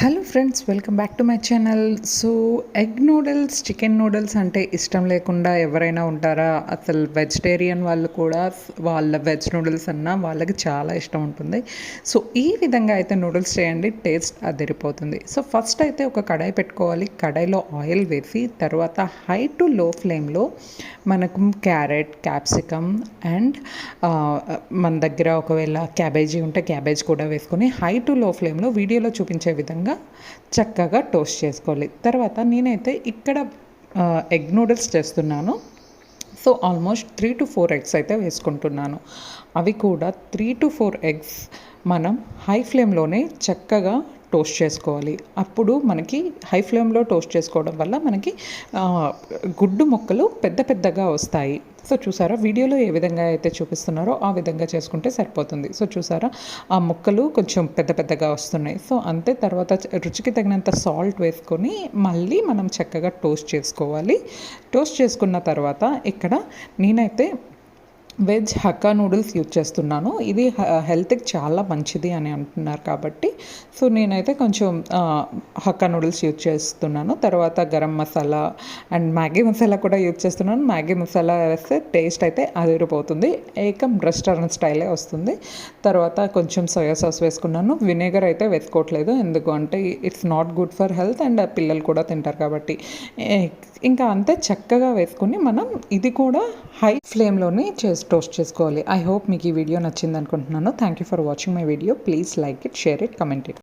Hello friends, welcome back to my channel. So egg noodles, chicken noodles అంటే ఇష్టం లేకుండా ఎవరైనా ఉంటారా? అసలు వెజిటేరియన్ వాళ్ళు కూడా వాళ్ళ వెజ్ నూడిల్స్ అన్నా వాళ్ళకి చాలా ఇష్టం ఉంటుంది. సో ఈ విధంగా అయితే నూడిల్స్ చేయండి, టేస్ట్ అదిరిపోతుంది. సో ఫస్ట్ అయితే ఒక కడాయి పెట్టుకోవాలి. కడాయిలో ఆయిల్ వేసి తర్వాత హై టు లో ఫ్లేమ్లో మనకు క్యారెట్, క్యాప్సికమ్ అండ్ మన దగ్గర ఒకవేళ క్యాబేజీ ఉంటే క్యాబేజ్ కూడా వేసుకొని హై టు లో ఫ్లేమ్లో వీడియోలో చూపించే విధంగా చక్కగా టోస్ట్ చేసుకోవాలి. తర్వాత నేనైతే ఇక్కడ ఎగ్ నూడిల్స్ చేస్తున్నాను. సో ఆల్మోస్ట్ 3 to 4 ఎగ్స్ అయితే వేసుకుంటున్నాను. అవి కూడా 3 to 4 ఎగ్స్ మనం హై ఫ్లేమ్లోనే చక్కగా టోస్ట్ చేసుకోవాలి. అప్పుడు మనకి హై ఫ్లేమ్లో టోస్ట్ చేసుకోవడం వల్ల మనకి గుడ్డు ముక్కలు పెద్ద పెద్దగా వస్తాయి. సో చూసారా, వీడియోలో ఏ విధంగా అయితే చూపిస్తున్నారో ఆ విధంగా చేసుకుంటే సరిపోతుంది. సో చూసారా, ఆ ముక్కలు కొంచెం పెద్ద పెద్దగా వస్తున్నాయి. సో అంతే. తర్వాత రుచికి తగినంత సాల్ట్ వేసుకొని మళ్ళీ మనం చక్కగా టోస్ట్ చేసుకోవాలి. టోస్ట్ చేసుకున్న తర్వాత ఇక్కడ నేనైతే వెజ్ హక్కా నూడిల్స్ యూజ్ చేస్తున్నాను. ఇది హెల్త్కి చాలా మంచిది అని అంటున్నారు కాబట్టి సో నేనైతే కొంచెం హక్కా నూడిల్స్ యూజ్ చేస్తున్నాను. తర్వాత గరం మసాలా అండ్ మ్యాగీ మసాలా కూడా యూజ్ చేస్తున్నాను. మ్యాగీ మసాలా వేస్తే టేస్ట్ అయితే అదిరిపోతుంది, ఏకం రెస్టారెంట్ స్టైలే వస్తుంది. తర్వాత కొంచెం సోయా సాస్ వేసుకున్నాను. వినేగర్ అయితే వేసుకోవట్లేదు, ఎందుకు అంటే it's not good for health and పిల్లలు కూడా తింటారు కాబట్టి. ఇంకా అంతే, చక్కగా వేసుకొని మనం ఇది కూడా హై ఫ్లేమ్లోనే టోస్ట్ చేసుకోవాలి. ఐ హోప్ మీకు ఈ వీడియో నచ్చింది అనుకుంటున్నాను. Thank you for watching my video. Please like it, share it, comment it.